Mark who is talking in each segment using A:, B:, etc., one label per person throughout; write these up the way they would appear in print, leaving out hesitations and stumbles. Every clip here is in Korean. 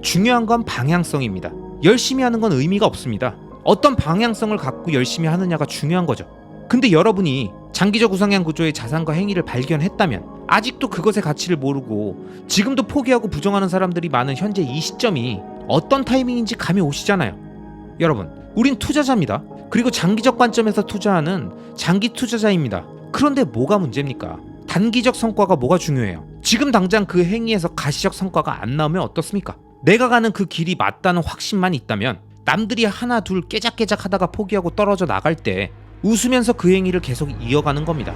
A: 중요한 건 방향성입니다. 열심히 하는 건 의미가 없습니다. 어떤 방향성을 갖고 열심히 하느냐가 중요한 거죠. 근데 여러분이 장기적 우상향 구조의 자산과 행위를 발견했다면 아직도 그것의 가치를 모르고 지금도 포기하고 부정하는 사람들이 많은 현재 이 시점이 어떤 타이밍인지 감이 오시잖아요. 여러분, 우린 투자자입니다. 그리고 장기적 관점에서 투자하는 장기 투자자입니다. 그런데 뭐가 문제입니까? 단기적 성과가 뭐가 중요해요? 지금 당장 그 행위에서 가시적 성과가 안 나오면 어떻습니까? 내가 가는 그 길이 맞다는 확신만 있다면 남들이 하나 둘 깨작깨작 하다가 포기하고 떨어져 나갈 때 웃으면서 그 행위를 계속 이어가는 겁니다.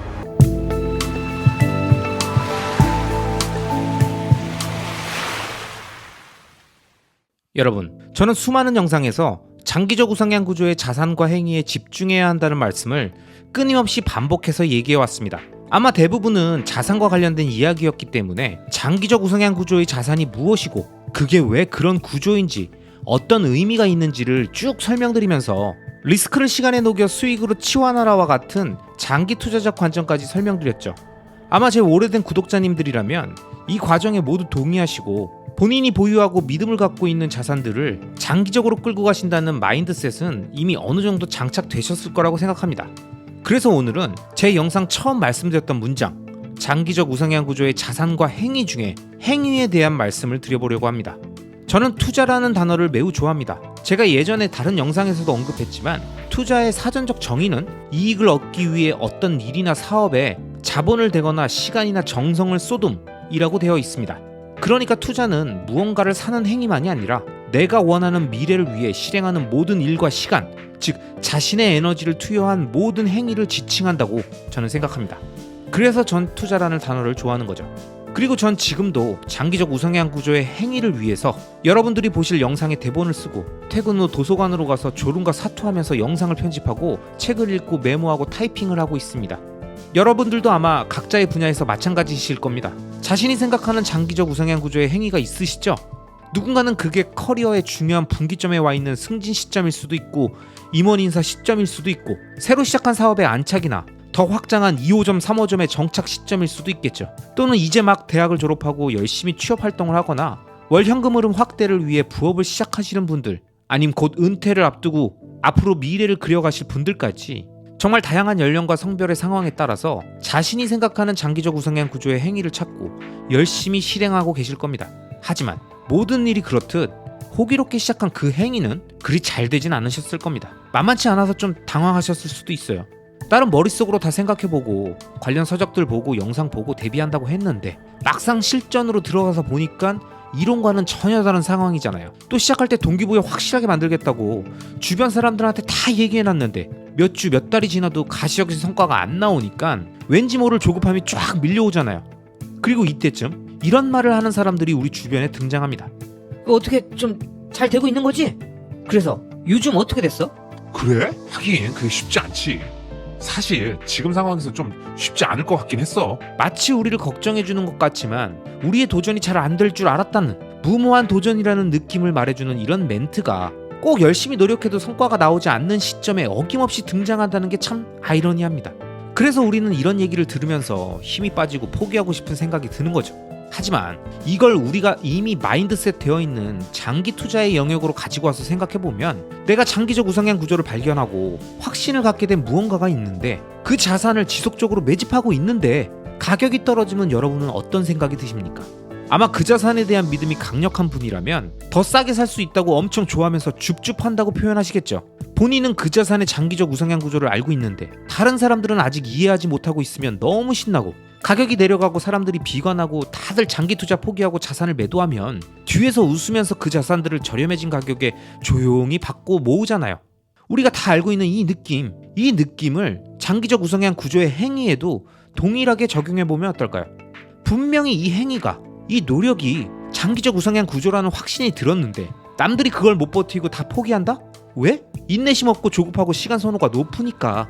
A: 여러분, 저는 수많은 영상에서 장기적 우상향 구조의 자산과 행위에 집중해야 한다는 말씀을 끊임없이 반복해서 얘기해왔습니다. 아마 대부분은 자산과 관련된 이야기였기 때문에 장기적 우상향 구조의 자산이 무엇이고 그게 왜 그런 구조인지 어떤 의미가 있는지를 쭉 설명드리면서 리스크를 시간에 녹여 수익으로 치환하라와 같은 장기 투자적 관점까지 설명드렸죠. 아마 제 오래된 구독자님들이라면 이 과정에 모두 동의하시고 본인이 보유하고 믿음을 갖고 있는 자산들을 장기적으로 끌고 가신다는 마인드셋은 이미 어느 정도 장착되셨을 거라고 생각합니다. 그래서 오늘은 제 영상 처음 말씀드렸던 문장, 장기적 우상향 구조의 자산과 행위 중에 행위에 대한 말씀을 드려보려고 합니다. 저는 투자라는 단어를 매우 좋아합니다. 제가 예전에 다른 영상에서도 언급했지만 투자의 사전적 정의는 이익을 얻기 위해 어떤 일이나 사업에 자본을 대거나 시간이나 정성을 쏟음이라고 되어 있습니다. 그러니까 투자는 무언가를 사는 행위만이 아니라 내가 원하는 미래를 위해 실행하는 모든 일과 시간, 즉 자신의 에너지를 투여한 모든 행위를 지칭한다고 저는 생각합니다. 그래서 전 투자라는 단어를 좋아하는 거죠. 그리고 전 지금도 장기적 우상향 구조의 행위를 위해서 여러분들이 보실 영상에 대본을 쓰고 퇴근 후 도서관으로 가서 졸음과 사투하면서 영상을 편집하고 책을 읽고 메모하고 타이핑을 하고 있습니다. 여러분들도 아마 각자의 분야에서 마찬가지이실 겁니다. 자신이 생각하는 장기적 우상향 구조의 행위가 있으시죠? 누군가는 그게 커리어의 중요한 분기점에 와 있는 승진 시점일 수도 있고 임원 인사 시점일 수도 있고 새로 시작한 사업의 안착이나 더 확장한 2호점, 3호점의 정착 시점일 수도 있겠죠. 또는 이제 막 대학을 졸업하고 열심히 취업 활동을 하거나 월 현금 흐름 확대를 위해 부업을 시작하시는 분들, 아님 곧 은퇴를 앞두고 앞으로 미래를 그려가실 분들까지 정말 다양한 연령과 성별의 상황에 따라서 자신이 생각하는 장기적 우상향 구조의 행위를 찾고 열심히 실행하고 계실 겁니다. 하지만 모든 일이 그렇듯 호기롭게 시작한 그 행위는 그리 잘 되진 않으셨을 겁니다. 만만치 않아서 좀 당황하셨을 수도 있어요. 나름 머릿속으로 다 생각해보고 관련 서적들 보고 영상 보고 대비한다고 했는데 막상 실전으로 들어가서 보니까 이론과는 전혀 다른 상황이잖아요. 또 시작할 때 동기부여 확실하게 만들겠다고 주변 사람들한테 다 얘기해놨는데 몇 주 몇 달이 지나도 가시적인 성과가 안 나오니까 왠지 모를 조급함이 쫙 밀려오잖아요. 그리고 이때쯤 이런 말을 하는 사람들이 우리 주변에 등장합니다.
B: 어떻게 좀 잘 되고 있는 거지? 그래서 요즘 어떻게 됐어?
C: 그래? 하긴 그게 쉽지 않지. 사실 지금 상황에서 좀 쉽지 않을 것 같긴 했어.
A: 마치 우리를 걱정해주는 것 같지만 우리의 도전이 잘 안 될 줄 알았다는 무모한 도전이라는 느낌을 말해주는 이런 멘트가 꼭 열심히 노력해도 성과가 나오지 않는 시점에 어김없이 등장한다는 게 참 아이러니합니다. 그래서 우리는 이런 얘기를 들으면서 힘이 빠지고 포기하고 싶은 생각이 드는 거죠. 하지만 이걸 우리가 이미 마인드셋 되어 있는 장기 투자의 영역으로 가지고 와서 생각해보면 내가 장기적 우상향 구조를 발견하고 확신을 갖게 된 무언가가 있는데 그 자산을 지속적으로 매집하고 있는데 가격이 떨어지면 여러분은 어떤 생각이 드십니까? 아마 그 자산에 대한 믿음이 강력한 분이라면 더 싸게 살 수 있다고 엄청 좋아하면서 줍줍한다고 표현하시겠죠. 본인은 그 자산의 장기적 우상향 구조를 알고 있는데 다른 사람들은 아직 이해하지 못하고 있으면 너무 신나고 가격이 내려가고 사람들이 비관하고 다들 장기 투자 포기하고 자산을 매도하면 뒤에서 웃으면서 그 자산들을 저렴해진 가격에 조용히 받고 모으잖아요. 우리가 다 알고 있는 이 느낌을 장기적 우상향 구조의 행위에도 동일하게 적용해보면 어떨까요? 분명히 이 행위가, 이 노력이 장기적 우상향 구조라는 확신이 들었는데 남들이 그걸 못 버티고 다 포기한다? 왜? 인내심 없고 조급하고 시간 선호가 높으니까.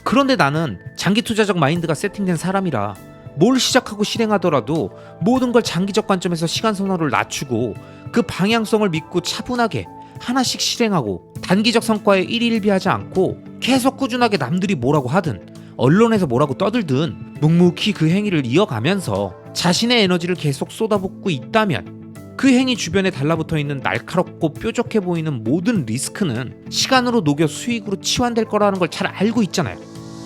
A: 그런데 나는 장기 투자적 마인드가 세팅된 사람이라 뭘 시작하고 실행하더라도 모든 걸 장기적 관점에서 시간 선호를 낮추고 그 방향성을 믿고 차분하게 하나씩 실행하고 단기적 성과에 일희일비하지 않고 계속 꾸준하게 남들이 뭐라고 하든 언론에서 뭐라고 떠들든 묵묵히 그 행위를 이어가면서 자신의 에너지를 계속 쏟아붓고 있다면 그 행위 주변에 달라붙어 있는 날카롭고 뾰족해 보이는 모든 리스크는 시간으로 녹여 수익으로 치환될 거라는 걸 잘 알고 있잖아요.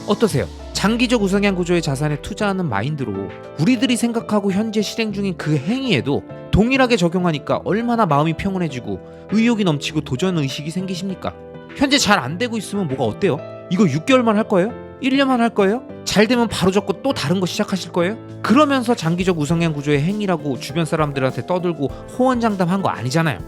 A: 어떠세요? 장기적 우상향 구조의 자산에 투자하는 마인드로 우리들이 생각하고 현재 실행 중인 그 행위에도 동일하게 적용하니까 얼마나 마음이 평온해지고 의욕이 넘치고 도전 의식이 생기십니까? 현재 잘 안 되고 있으면 뭐가 어때요? 이거 6개월만 할 거예요? 1년만 할 거예요? 잘 되면 바로 접고 또 다른 거 시작하실 거예요? 그러면서 장기적 우상향 구조의 행위라고 주변 사람들한테 떠들고 호언장담한 거 아니잖아요.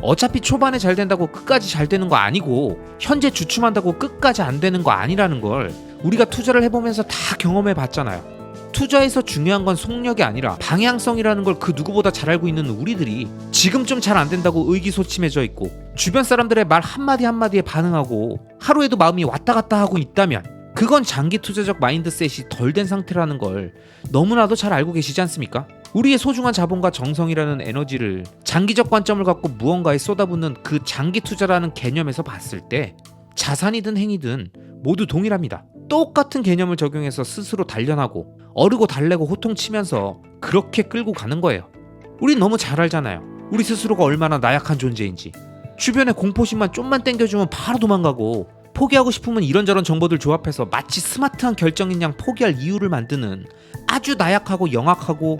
A: 어차피 초반에 잘 된다고 끝까지 잘 되는 거 아니고 현재 주춤한다고 끝까지 안 되는 거 아니라는 걸 우리가 투자를 해보면서 다 경험해 봤잖아요. 투자에서 중요한 건 속력이 아니라 방향성이라는 걸 그 누구보다 잘 알고 있는 우리들이 지금 좀 잘 안 된다고 의기소침해져 있고 주변 사람들의 말 한마디 한마디에 반응하고 하루에도 마음이 왔다 갔다 하고 있다면 그건 장기 투자적 마인드셋이 덜 된 상태라는 걸 너무나도 잘 알고 계시지 않습니까? 우리의 소중한 자본과 정성이라는 에너지를 장기적 관점을 갖고 무언가에 쏟아붓는 그 장기 투자라는 개념에서 봤을 때 자산이든 행위든 모두 동일합니다. 똑같은 개념을 적용해서 스스로 단련하고 어르고 달래고 호통치면서 그렇게 끌고 가는 거예요. 우린 너무 잘 알잖아요. 우리 스스로가 얼마나 나약한 존재인지. 주변에 공포심만 좀만 땡겨주면 바로 도망가고 포기하고 싶으면 이런저런 정보들 조합해서 마치 스마트한 결정인 양 포기할 이유를 만드는 아주 나약하고 영악하고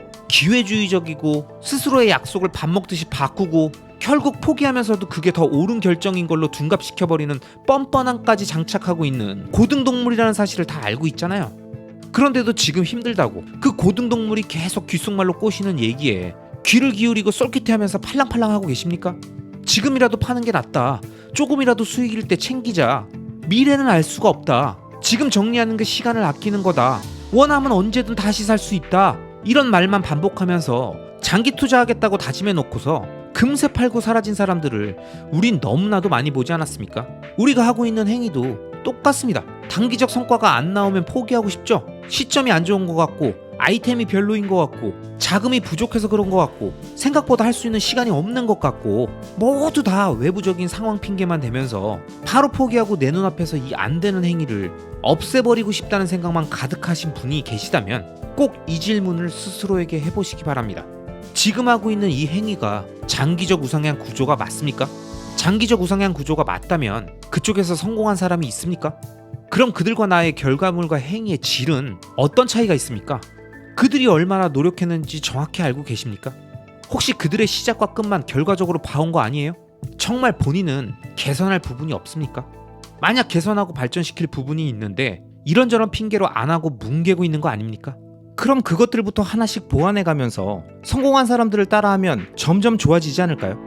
A: 기회주의적이고 스스로의 약속을 밥 먹듯이 바꾸고 결국 포기하면서도 그게 더 옳은 결정인 걸로 둔갑시켜버리는 뻔뻔함까지 장착하고 있는 고등동물이라는 사실을 다 알고 있잖아요. 그런데도 지금 힘들다고 그 고등동물이 계속 귓속말로 꼬시는 얘기에 귀를 기울이고 쏠깃해하면서 팔랑팔랑하고 계십니까? 지금이라도 파는 게 낫다. 조금이라도 수익일 때 챙기자. 미래는 알 수가 없다. 지금 정리하는 게 시간을 아끼는 거다. 원하면 언제든 다시 살 수 있다. 이런 말만 반복하면서 장기 투자하겠다고 다짐해 놓고서 금세 팔고 사라진 사람들을 우린 너무나도 많이 보지 않았습니까? 우리가 하고 있는 행위도 똑같습니다. 단기적 성과가 안 나오면 포기하고 싶죠? 시점이 안 좋은 것 같고 아이템이 별로인 것 같고 자금이 부족해서 그런 것 같고 생각보다 할 수 있는 시간이 없는 것 같고 모두 다 외부적인 상황 핑계만 대면서 바로 포기하고 내 눈앞에서 이 안 되는 행위를 없애버리고 싶다는 생각만 가득하신 분이 계시다면 꼭 이 질문을 스스로에게 해보시기 바랍니다. 지금 하고 있는 이 행위가 장기적 우상향 구조가 맞습니까? 장기적 우상향 구조가 맞다면 그쪽에서 성공한 사람이 있습니까? 그럼 그들과 나의 결과물과 행위의 질은 어떤 차이가 있습니까? 그들이 얼마나 노력했는지 정확히 알고 계십니까? 혹시 그들의 시작과 끝만 결과적으로 봐온 거 아니에요? 정말 본인은 개선할 부분이 없습니까? 만약 개선하고 발전시킬 부분이 있는데 이런저런 핑계로 안 하고 뭉개고 있는 거 아닙니까? 그럼 그것들부터 하나씩 보완해가면서 성공한 사람들을 따라하면 점점 좋아지지 않을까요?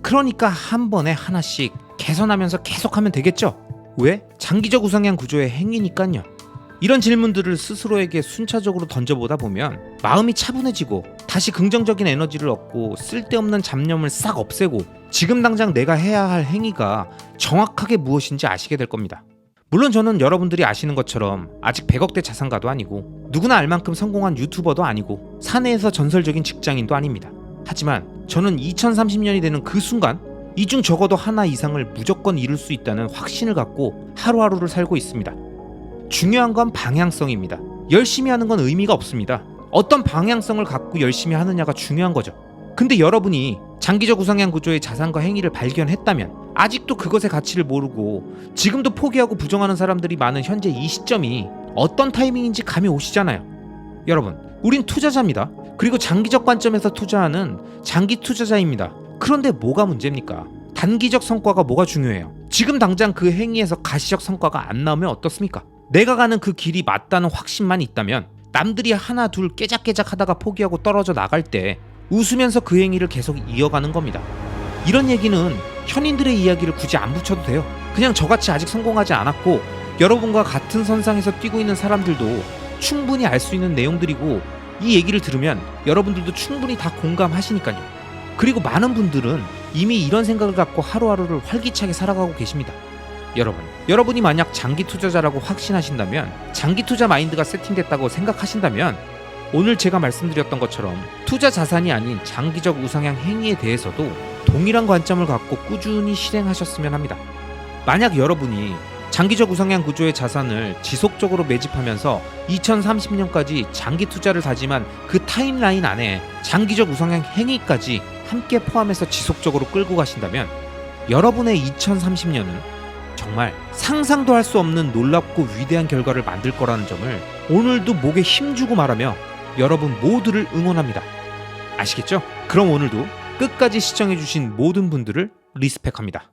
A: 그러니까 한 번에 하나씩 개선하면서 계속하면 되겠죠? 왜? 장기적 우상향 구조의 행위니깐요. 이런 질문들을 스스로에게 순차적으로 던져보다 보면 마음이 차분해지고 다시 긍정적인 에너지를 얻고 쓸데없는 잡념을 싹 없애고 지금 당장 내가 해야 할 행위가 정확하게 무엇인지 아시게 될 겁니다. 물론 저는 여러분들이 아시는 것처럼 아직 100억대 자산가도 아니고 누구나 알 만큼 성공한 유튜버도 아니고 사내에서 전설적인 직장인도 아닙니다. 하지만 저는 2030년이 되는 그 순간 이 중 적어도 하나 이상을 무조건 이룰 수 있다는 확신을 갖고 하루하루를 살고 있습니다. 중요한 건 방향성입니다. 열심히 하는 건 의미가 없습니다. 어떤 방향성을 갖고 열심히 하느냐가 중요한 거죠. 근데 여러분이 장기적 우상향 구조의 자산과 행위를 발견했다면 아직도 그것의 가치를 모르고 지금도 포기하고 부정하는 사람들이 많은 현재 이 시점이 어떤 타이밍인지 감이 오시잖아요. 여러분, 우린 투자자입니다. 그리고 장기적 관점에서 투자하는 장기 투자자입니다. 그런데 뭐가 문제입니까? 단기적 성과가 뭐가 중요해요? 지금 당장 그 행위에서 가시적 성과가 안 나오면 어떻습니까? 내가 가는 그 길이 맞다는 확신만 있다면 남들이 하나 둘 깨작깨작 하다가 포기하고 떨어져 나갈 때 웃으면서 그 행위를 계속 이어가는 겁니다. 이런 얘기는 현인들의 이야기를 굳이 안 붙여도 돼요. 그냥 저같이 아직 성공하지 않았고 여러분과 같은 선상에서 뛰고 있는 사람들도 충분히 알 수 있는 내용들이고 이 얘기를 들으면 여러분들도 충분히 다 공감하시니까요. 그리고 많은 분들은 이미 이런 생각을 갖고 하루하루를 활기차게 살아가고 계십니다. 여러분이 만약 장기 투자자라고 확신하신다면, 장기 투자 마인드가 세팅됐다고 생각하신다면 오늘 제가 말씀드렸던 것처럼 투자 자산이 아닌 장기적 우상향 행위에 대해서도 동일한 관점을 갖고 꾸준히 실행하셨으면 합니다. 만약 여러분이 장기적 우상향 구조의 자산을 지속적으로 매집하면서 2030년까지 장기 투자를 다짐한 그 타임라인 안에 장기적 우상향 행위까지 함께 포함해서 지속적으로 끌고 가신다면 여러분의 2030년은 정말 상상도 할 수 없는 놀랍고 위대한 결과를 만들 거라는 점을 오늘도 목에 힘주고 말하며 여러분 모두를 응원합니다. 아시겠죠? 그럼 오늘도 끝까지 시청해주신 모든 분들을 리스펙합니다.